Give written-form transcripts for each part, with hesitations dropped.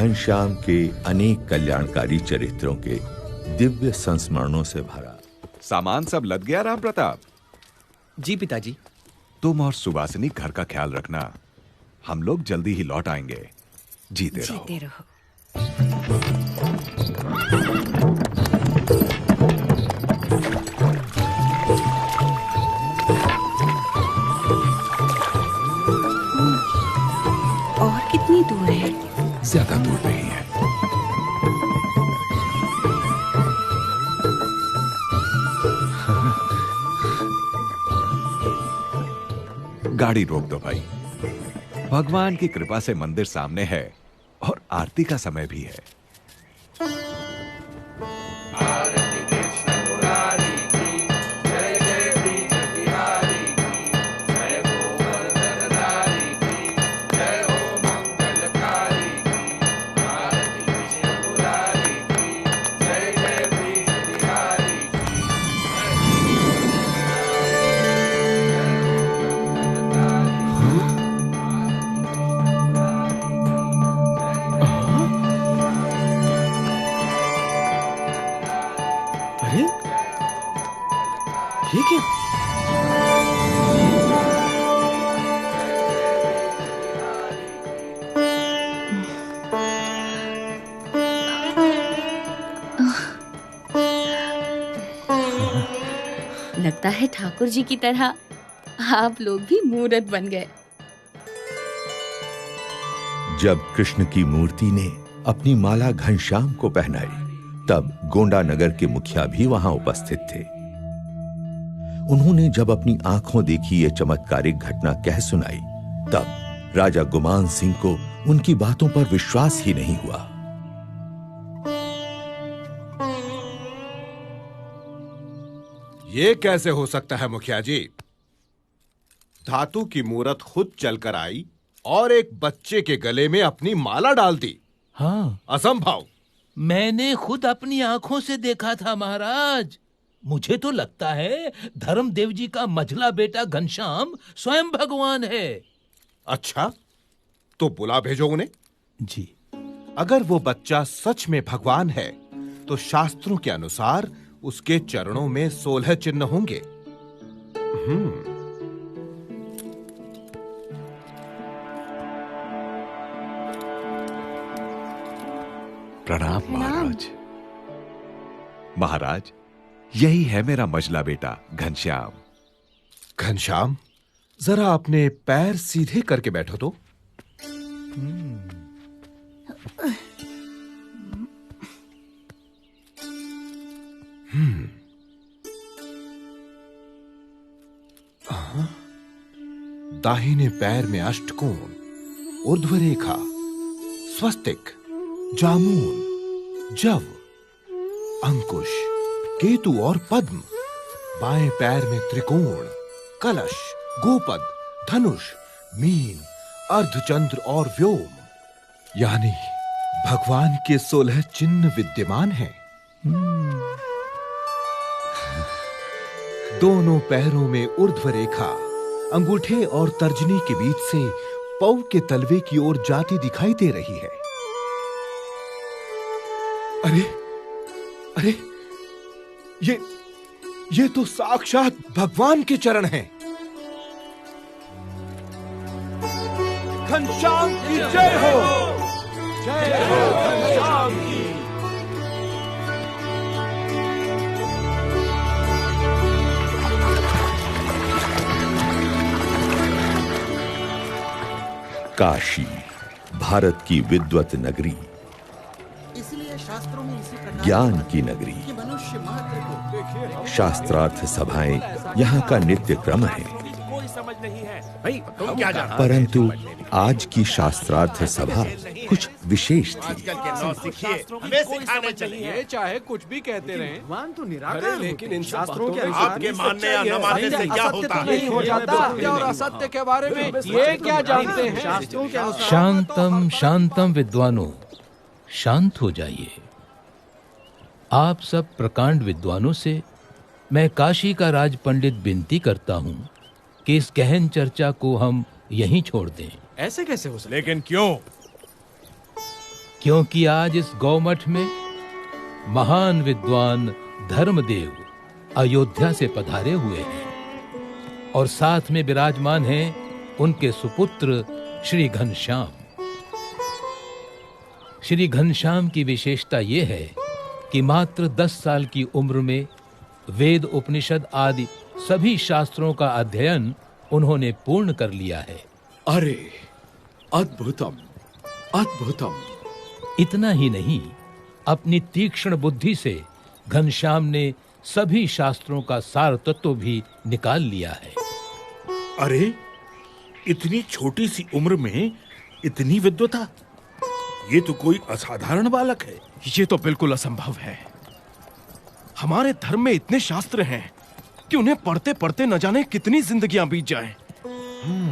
घनश्याम के अनेक कल्याणकारी चरित्रों के दिव्य संस्मरणों से भरा। सामान सब लद गया राम प्रताप? जी पिताजी। तुम और सुवासिनी घर का ख्याल रखना, हम लोग जल्दी ही लौट आएंगे। जीते रहो। जीते रहो। और कितनी दूर है? ज्यादा दूर नहीं है। गाड़ी रोक दो भाई। भगवान की कृपा से मंदिर सामने है और आरती का समय भी है। ये क्या? लगता है ठाकुर जी की तरह आप लोग भी मूर्त बन गए। जब कृष्ण की मूर्ति ने अपनी माला घनश्याम को पहनाई, तब गोंडा नगर के मुखिया भी वहां उपस्थित थे। उन्होंने जब अपनी आंखों देखी ये चमत्कारिक घटना कह सुनाई, तब राजा गुमान सिंह को उनकी बातों पर विश्वास ही नहीं हुआ। ये कैसे हो सकता है मुखिया जी? धातु की मूरत खुद चलकर आई और एक बच्चे के गले में अपनी माला डाल दी। हाँ, असंभव। मैंने खुद अपनी आंखों से देखा था महाराज। मुझे तो लगता है धर्मदेव जी का मझला बेटा घनश्याम स्वयं भगवान है। अच्छा, तो बुला भेजो उन्हें। जी। अगर वो बच्चा सच में भगवान है, तो शास्त्रों के अनुसार उसके चरणों में 16 चिन्ह होंगे। प्रणाम महाराज। महाराज, यही है मेरा मझला बेटा घनश्याम। घनश्याम, जरा अपने पैर सीधे करके बैठो तो। दाहिने पैर में अष्टकोण, ऊर्ध्व रेखा, स्वस्तिक, जामुन, जव, अंकुश, केतु और पद्म। बाएं पैर में त्रिकोण, कलश, गोपद, धनुष, मीन, अर्धचंद्र और व्योम। यानी भगवान के 16 चिन्ह विद्यमान हैं। दोनों पैरों में ऊर्ध्व रेखा अंगूठे और तर्जनी के बीच से पौ के तलवे की ओर जाती दिखाई दे रही है। अरे अरे, ये तो साक्षात भगवान के चरण हैं। घनश्याम की जय हो। जय हो घनश्याम की। काशी, भारत की विद्वत नगरी, ज्ञान की नगरी, शास्त्रार्थ सभाएं यहाँ का नित्य क्रम है। परंतु आज की शास्त्रार्थ सभा कुछ विशेष थी। हमें सिखाने चाहिए, चाहे कुछ भी कहते रहें। भगवान तो निराकार, लेकिन इन शास्त्रों के आपके मानने या न मानने से क्या होता है? नहीं हो जाता। सत्य और असत्य के बारे में ये क्या जानते हैं? शास्त्रों के अनुसार शांतम शांतम विद्वानों, शांत हो जाइए। आप सब प्रकांड विद्वानों से मैं काशी का राज पंडित विनती करता हूँ कि इस गहन चर्चा को हम यहीं छोड़ दें। ऐसे कैसे हो सकता? लेकिन क्यों? क्योंकि आज इस गौमठ में महान विद्वान धर्मदेव अयोध्या से पधारे हुए हैं और साथ में विराजमान हैं उनके सुपुत्र श्री घनश्याम। श्री घनश्याम की विशेषता यह है कि मात्र 10 साल की उम्र में वेद उपनिषद आदि सभी शास्त्रों का अध्ययन उन्होंने पूर्ण कर लिया है। अरे अद्भुतम, अद्भुतम। इतना ही नहीं, अपनी तीक्ष्ण बुद्धि से घनश्याम ने सभी शास्त्रों का सार तत्व भी निकाल लिया है। अरे इतनी छोटी सी उम्र में इतनी विद्वता, ये तो कोई असाधारण बालक है। ये तो बिल्कुल असंभव है। हमारे धर्म में इतने शास्त्र हैं कि उन्हें पढ़ते पढ़ते न जाने कितनी जिंदगियां बीत जाएं।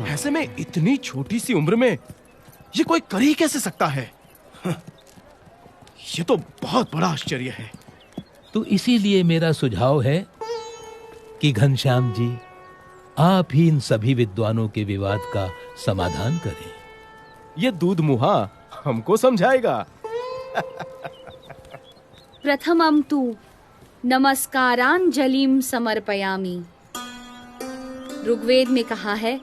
ऐसे में इतनी छोटी सी उम्र में ये कोई कर ही कैसे सकता है? ये तो बहुत बड़ा आश्चर्य है। तो इसीलिए मेरा सुझाव है कि घनश्याम जी, आप ही इन सभी विद्वानों के विवाद का समाधान करें। ये दूध मुहा हमको समझाएगा। प्रथमं तु नमस्कारांजलिं समर्पयामि। ऋग्वेद में कहा है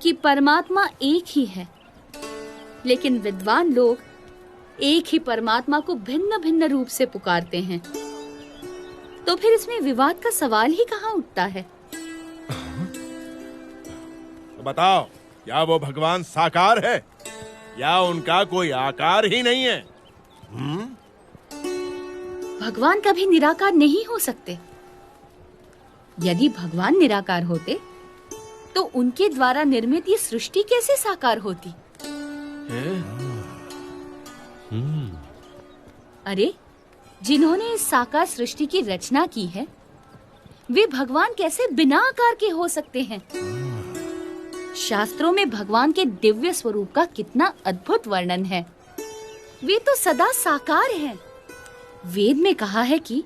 कि परमात्मा एक ही है, लेकिन विद्वान लोग एक ही परमात्मा को भिन्न भिन्न रूप से पुकारते हैं। तो फिर इसमें विवाद का सवाल ही कहाँ उठता है? तो बताओ, क्या वो भगवान साकार है या उनका कोई आकार ही नहीं है? भगवान कभी निराकार नहीं हो सकते। यदि भगवान निराकार होते तो उनके द्वारा निर्मित ये सृष्टि कैसे साकार होती? अरे, जिन्होंने इस साकार सृष्टि की रचना की है, वे भगवान कैसे बिना आकार के हो सकते हैं? शास्त्रों में भगवान के दिव्य स्वरूप का कितना अद्भुत वर्णन है। वे तो सदा साकार हैं। वेद में कहा है कि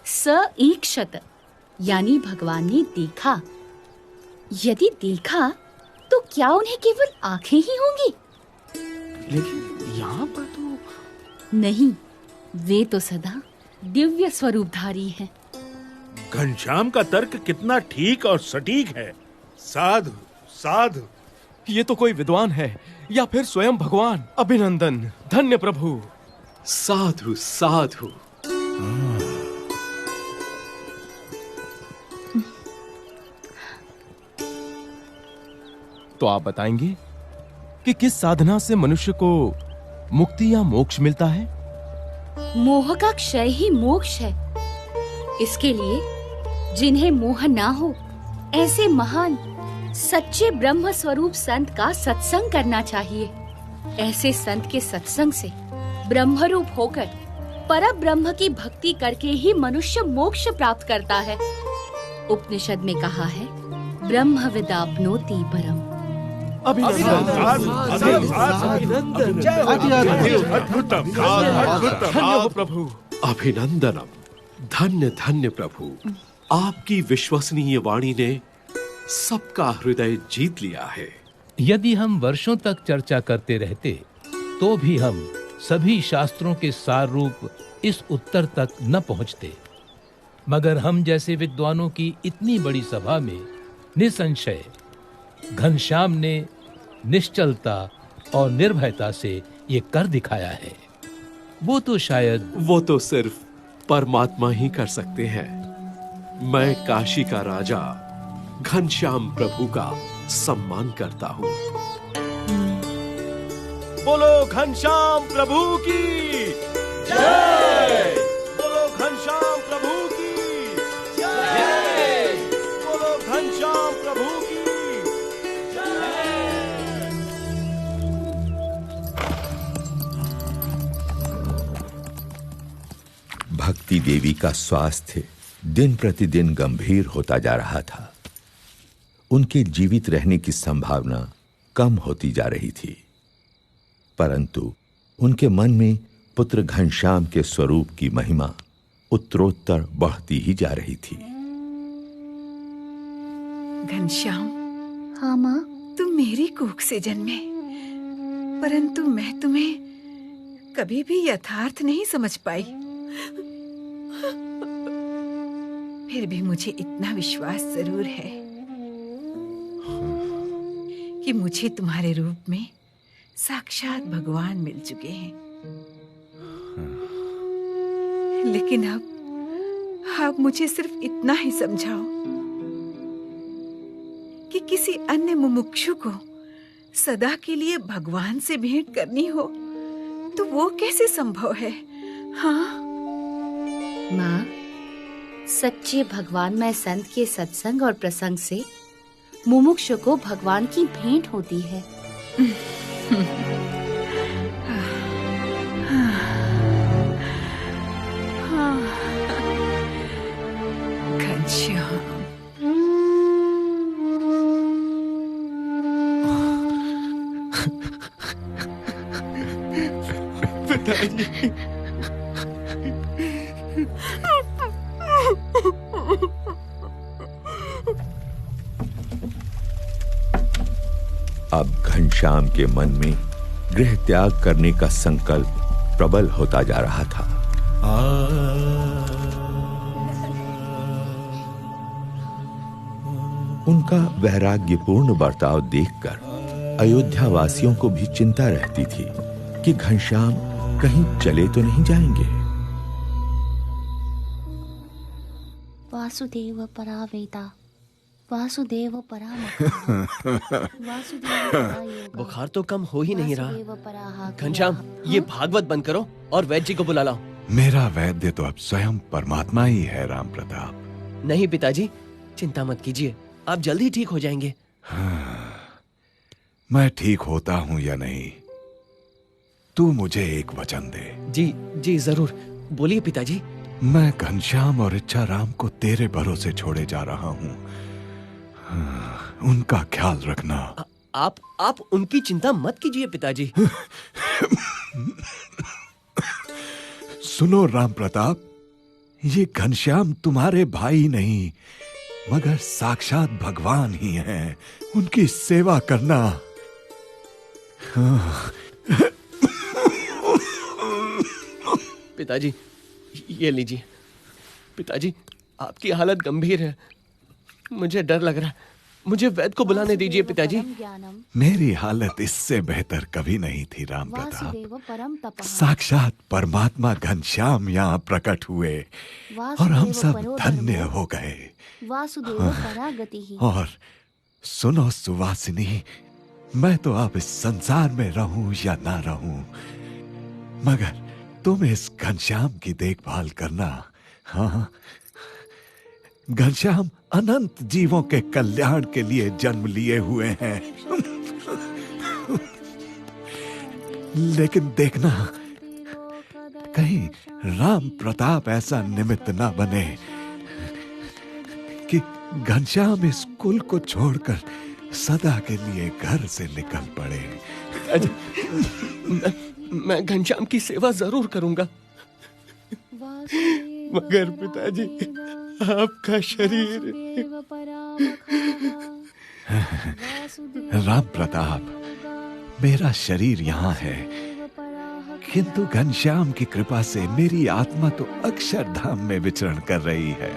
स ईक्षत, यानी भगवान ने देखा। यदि देखा तो क्या उन्हें केवल आंखें ही होंगी? लेकिन यहाँ पर तो नहीं, वे तो सदा दिव्य स्वरूपधारी हैं। घनश्याम का तर्क कितना ठीक और सटीक है। साधु साधु। ये तो कोई विद्वान है या फिर स्वयं भगवान। अभिनंदन, धन्य प्रभु। साधु साधु। तो आप बताएंगे कि किस साधना से मनुष्य को मुक्ति या मोक्ष मिलता है? मोह का क्षय ही मोक्ष है। इसके लिए जिन्हें मोह ना हो, ऐसे महान सच्चे ब्रह्म स्वरूप संत का सत्संग करना चाहिए। ऐसे संत के सत्संग से ब्रह्मरूप होकर पर ब्रह्म की भक्ति करके ही मनुष्य मोक्ष प्राप्त करता है। उपनिषद में कहा है, ब्रह्म विदाप्नोति परम। प्रभु। अभिनंदनम। धन्य धन्य प्रभु, आपकी विश्वसनीय वाणी ने सबका हृदय जीत लिया है। यदि हम वर्षों तक चर्चा करते रहते तो भी हम सभी शास्त्रों के सार रूप इस उत्तर तक न पहुंचते। मगर हम जैसे विद्वानों की इतनी बड़ी सभा में निसंशय घनश्याम ने निश्चलता और निर्भयता से ये कर दिखाया है। वो तो सिर्फ परमात्मा ही कर सकते हैं। मैं काशी का राजा घनश्याम प्रभु का सम्मान करता हूँ। बोलो घनश्याम प्रभु की जय। बोलो घनश्याम प्रभु की जय। बोलो घनश्याम प्रभु की भक्ति देवी का स्वास्थ्य दिन प्रतिदिन गंभीर होता जा रहा था। उनके जीवित रहने की संभावना कम होती जा रही थी, परंतु उनके मन में पुत्र घनश्याम के स्वरूप की महिमा उत्तरोत्तर बढ़ती ही जा रही थी। घनश्याम, हाँ माँ। तुम मेरी कोख से जन्मे, परंतु मैं तुम्हें कभी भी यथार्थ नहीं समझ पाई। फिर भी मुझे इतना विश्वास जरूर है कि मुझे तुम्हारे रूप में साक्षात भगवान मिल चुके हैं। लेकिन अब मुझे सिर्फ इतना ही समझाओ कि किसी अन्य मुमुक्षु को सदा के लिए भगवान से भेंट करनी हो तो वो कैसे संभव है? हाँ माँ, सच्चे भगवानमय संत के सत्संग और प्रसंग से मुमुक्षु को भगवान की भेंट होती है। घनश्याम, पिताजी। अब घनश्याम के मन में गृह त्याग करने का संकल्प प्रबल होता जा रहा था। उनका वैराग्यपूर्ण बर्ताव देखकर अयोध्या वासियों को भी चिंता रहती थी कि घनश्याम कहीं चले तो नहीं जाएंगे। वासुदेव परावेता, वासुदेव वासुदेव। बुखार तो कम हो ही नहीं रहा। घनश्याम, ये भागवत बंद करो और वैद्य जी को बुला लाओ। मेरा वैद्य तो अब स्वयं परमात्मा ही है राम प्रताप। नहीं पिताजी, चिंता मत कीजिए, आप जल्दी ठीक हो जाएंगे। मैं ठीक होता हूँ या नहीं, तू मुझे एक वचन दे। जी जी जरूर, बोलिए पिताजी। मैं घनश्याम और इच्छाराम को तेरे भरोसे छोड़े जा रहा हूँ। उनका ख्याल रखना। आप उनकी चिंता मत कीजिए पिताजी। सुनो राम प्रताप, ये घनश्याम तुम्हारे भाई नहीं मगर साक्षात भगवान ही हैं। उनकी सेवा करना। पिताजी ये लीजिए। पिताजी आपकी हालत गंभीर है, मुझे डर लग रहा है, मुझे वैद्य को बुलाने दीजिए पिताजी। मेरी हालत इससे बेहतर कभी नहीं थी राम प्रताप। साक्षात परमात्मा घनश्याम यहाँ प्रकट हुए और हम सब धन्य हो गए। और सुनो सुवासिनी, मैं तो अब इस संसार में रहूं या ना रहूं, मगर तुम इस घनश्याम की देखभाल करना। हाँ, घनश्याम अनंत जीवों के कल्याण के लिए जन्म लिए हुए हैं। लेकिन देखना, कहीं राम प्रताप ऐसा निमित्त ना बने कि घनश्याम इस कुल को छोड़कर सदा के लिए घर से निकल पड़े। मैं घनश्याम की सेवा जरूर करूंगा, मगर पिताजी आपका शरीर। राम प्रताप, मेरा शरीर यहाँ है, किंतु घनश्याम की कृपा से मेरी आत्मा तो अक्षरधाम में विचरण कर रही है।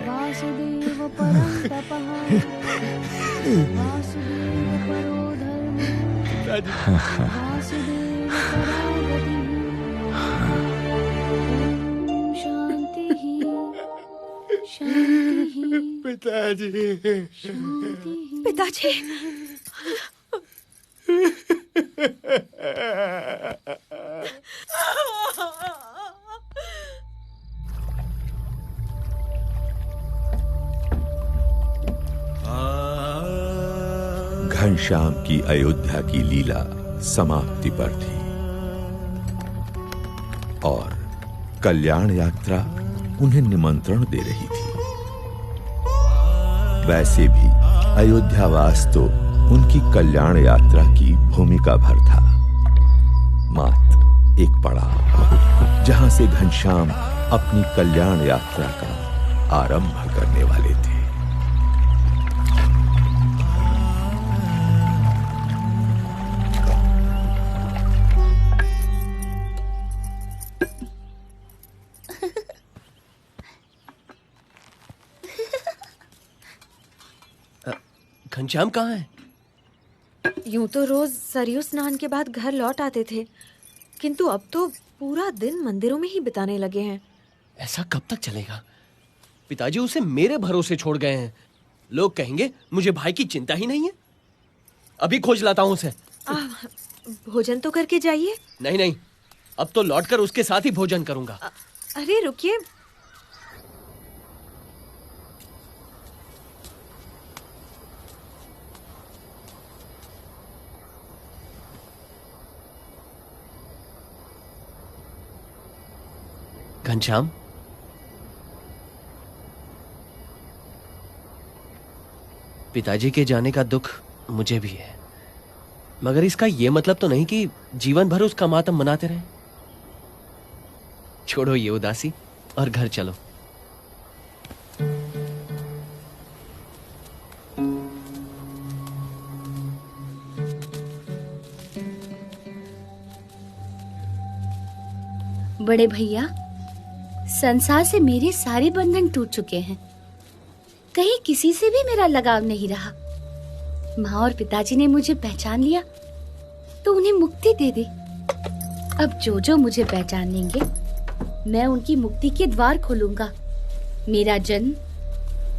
पिताजी, पिताजी, घनश्याम की अयोध्या की लीला समाप्ति पर थी और कल्याण यात्रा उन्हें निमंत्रण दे रही थी। वैसे भी अयोध्यावास तो उनकी कल्याण यात्रा की भूमिका भर था। मात्र एक पड़ाव जहां से घनश्याम अपनी कल्याण यात्रा का आरंभ करने वाले थे। घनश्याम कहाँ है? यूं तो रोज सरयू स्नान के बाद घर लौट आते थे, किंतु अब तो पूरा दिन मंदिरों में ही बिताने लगे हैं। ऐसा कब तक चलेगा? पिताजी उसे मेरे भरोसे छोड़ गए हैं। लोग कहेंगे मुझे भाई की चिंता ही नहीं है। अभी खोज लाता हूँ उसे। भोजन तो करके जाइए। नहीं नहीं, अब तो लौटकर उसके साथ ही भोजन करूंगा। अरे रुकिए। घनश्याम, पिताजी के जाने का दुख मुझे भी है, मगर इसका यह मतलब तो नहीं कि जीवन भर उसका मातम मनाते रहें। छोड़ो ये उदासी और घर चलो। बड़े भैया, संसार से मेरे सारे बंधन टूट चुके हैं। कहीं किसी से भी मेरा लगाव नहीं रहा। माँ और पिताजी ने मुझे पहचान लिया तो उन्हें मुक्ति दे दे। अब जो जो मुझे पहचान लेंगे, मैं उनकी मुक्ति के द्वार खोलूंगा। मेरा जन्म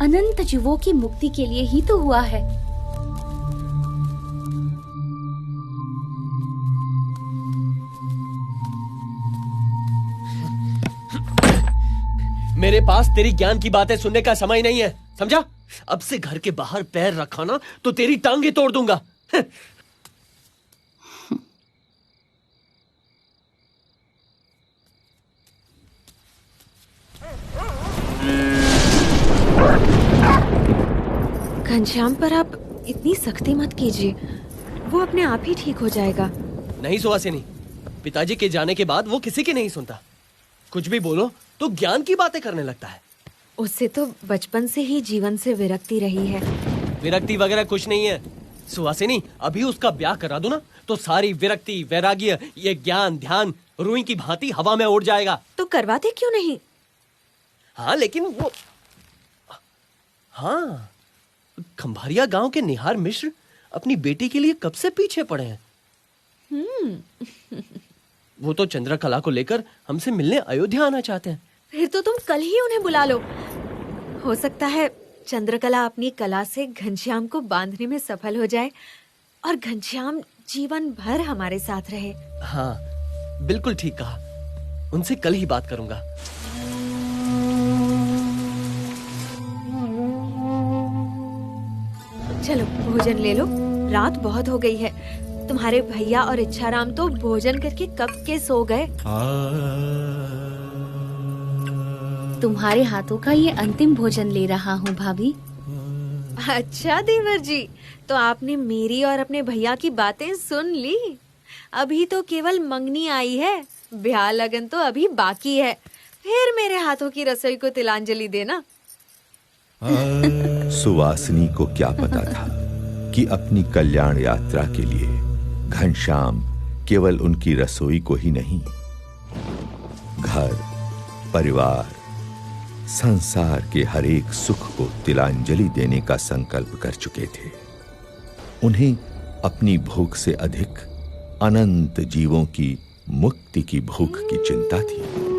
अनंत जीवों की मुक्ति के लिए ही तो हुआ है। मेरे पास तेरी ज्ञान की बातें सुनने का समय नहीं है, समझा? अब से घर के बाहर पैर रखा ना तो तेरी टांगे तोड़ दूंगा। घनश्याम पर आप इतनी सख्ती मत कीजिए, वो अपने आप ही ठीक हो जाएगा। नहीं सुहासिनी, पिताजी के जाने के बाद वो किसी की नहीं सुनता। कुछ भी बोलो तो ज्ञान की बातें करने लगता है। उससे तो बचपन से ही जीवन से विरक्ति रही है। विरक्ति वगैरह कुछ नहीं है सुहासिनी। अभी उसका ब्याह करा दो ना तो सारी विरक्ति, वैराग्य, ये ज्ञान ध्यान रुई की भांति हवा में उड़ जाएगा। तो करवाते क्यों नहीं? हाँ लेकिन वो, हाँ, खंभारिया गांव के निहार मिश्र अपनी बेटी के लिए कब से पीछे पड़े हैं। वो तो चंद्रकला को लेकर हमसे मिलने अयोध्या आना चाहते हैं। फिर तो तुम कल ही उन्हें बुला लो। हो सकता है चंद्रकला अपनी कला से घनश्याम को बांधने में सफल हो जाए और घनश्याम जीवन भर हमारे साथ रहे। हाँ, बिल्कुल ठीक कहा। उनसे कल ही बात करूंगा। चलो भोजन ले लो, रात बहुत हो गई है। तुम्हारे भैया और इच्छाराम तो भोजन करके कब के सो गए। तुम्हारे हाथों का ये अंतिम भोजन ले रहा हूँ भाभी। अच्छा देवर जी, तो आपने मेरी और अपने भैया की बातें सुन ली। अभी तो केवल मंगनी आई है, ब्याह लगन तो अभी बाकी है। फिर मेरे हाथों की रसोई को तिलांजलि देना। सुवासिनी को क्या पता था कि अपनी कल्याण यात्रा के लिए घनश्याम केवल उनकी रसोई को ही नहीं, घर, परिवार, संसार के हर एक सुख को तिलांजलि देने का संकल्प कर चुके थे। उन्हें अपनी भूख से अधिक अनंत जीवों की मुक्ति की भूख की चिंता थी।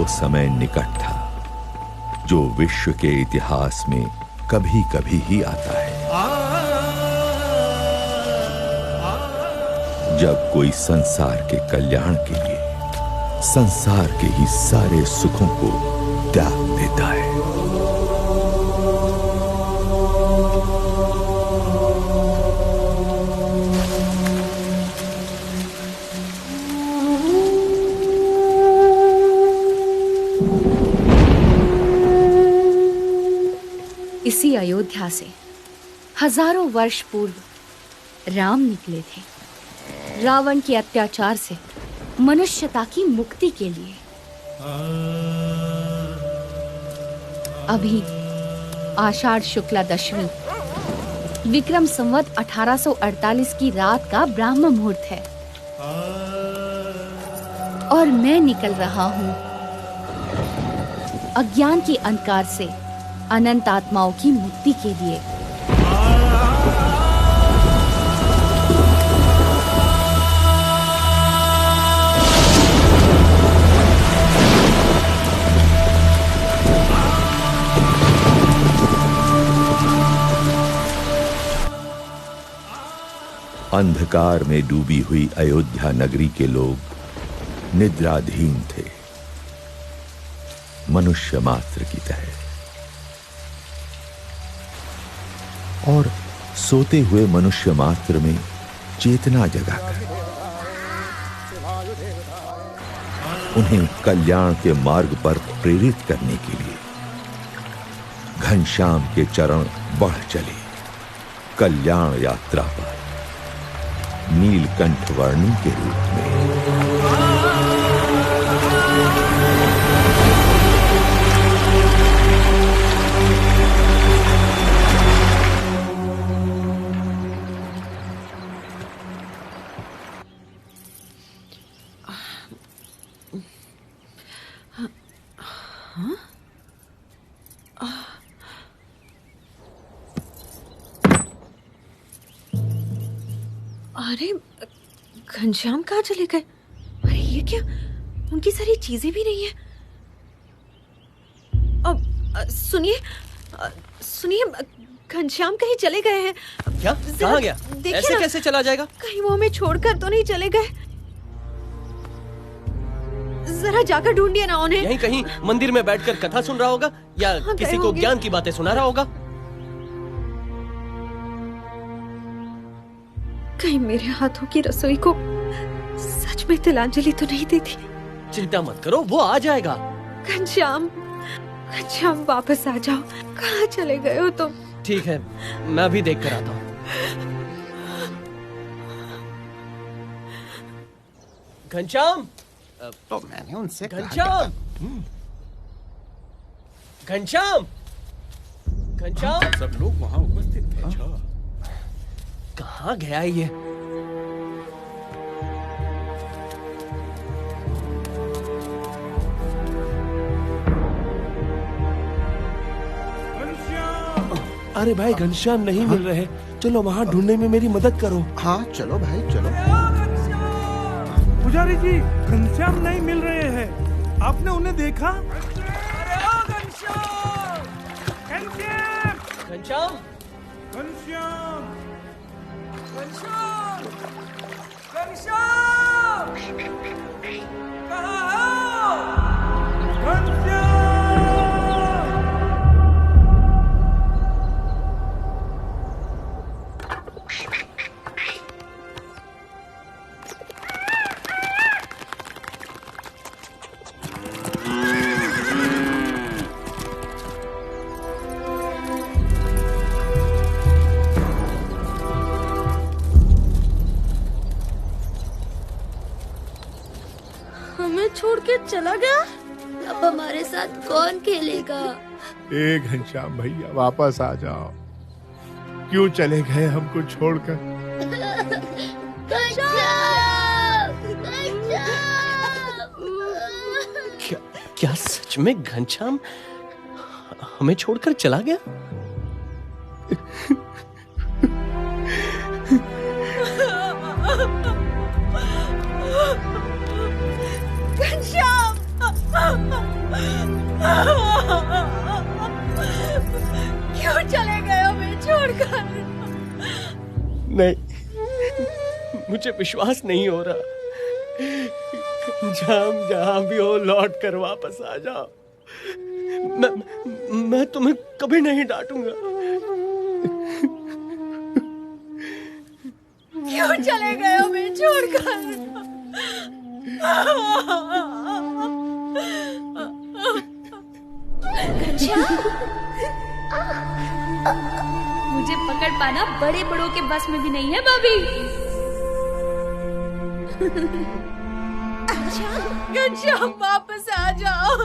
समय निकट था जो विश्व के इतिहास में कभी कभी ही आता है, जब कोई संसार के कल्याण के लिए संसार के ही सारे सुखों को त्याग देता है। इसी अयोध्या से हजारों वर्ष पूर्व राम निकले थे रावण के अत्याचार से मनुष्यता की मुक्ति के लिए। अभी आषाढ़ शुक्ला दशमी विक्रम संवत 1848 की रात का ब्राह्म मुहूर्त है और मैं निकल रहा हूँ अज्ञान के अंधकार से अनंत आत्माओं की मुक्ति के लिए। अंधकार में डूबी हुई अयोध्या नगरी के लोग निद्राधीन थे, मनुष्य मात्र की तरह, और सोते हुए मनुष्य मात्र में चेतना जगाकर उन्हें कल्याण के मार्ग पर प्रेरित करने के लिए घनश्याम के चरण बढ़ चले कल्याण यात्रा पर नीलकंठ वर्णी के रूप में। अरे घनश्याम कहाँ चले गए? अरे ये क्या, उनकी सारी चीजें भी नहीं है। अब सुनिए घनश्याम कहीं चले गए हैं क्या? कहाँ गया? ऐसे कैसे चला जाएगा? कहीं वो हमें छोड़कर तो नहीं चले गए? जरा जाकर ढूंढिए ना उन्हें। यहीं कहीं मंदिर में बैठकर कथा सुन रहा होगा या किसी को ज्ञान की बातें सुना रहा होगा। कहीं मेरे हाथों की रसोई को सच में तिलांजलि तो नहीं देती? चिंता मत करो, वो आ जाएगा। घनश्याम वापस आ जाओ। कहाँ चले गए हो तुम? ठीक है, मैं अभी देख कर आता हूँ। घनश्याम, तो मैंने उनसे घनश्याम, सब लोग वहाँ उपस्थित थे। कहाँ गया ये? अरे भाई, घनश्याम नहीं मिल रहे। चलो वहाँ ढूंढने में मेरी मदद करो। हाँ चलो भाई चलो। पुजारी जी, घनश्याम नहीं मिल रहे हैं। आपने उन्हें देखा? अरे ओ घनश्याम! घनश्याम! घनश्याम! घनश्याम! घनश्याम! घनश्याम! कहाँ हो? घनश्याम! छोड़ के चला गया। अब हमारे साथ कौन खेलेगा? ए घनश्याम भैया, वापस आ जाओ। क्यों चले गए हमको छोड़कर? क्या सच में घनश्याम हमें छोड़कर चला गया? घनश्याम! क्यों चले गए हमें छोड़कर? नहीं, मुझे विश्वास नहीं हो रहा। घनश्याम जहां भी हो, लौट कर वापस आ जाओ। मैं तुम्हें कभी नहीं डांटूंगा। क्यों चले गए हमें छोड़कर? मुझे पकड़ पाना बड़े बड़ों के बस में भी नहीं है भाभी। घनश्याम वापस आ जाओ।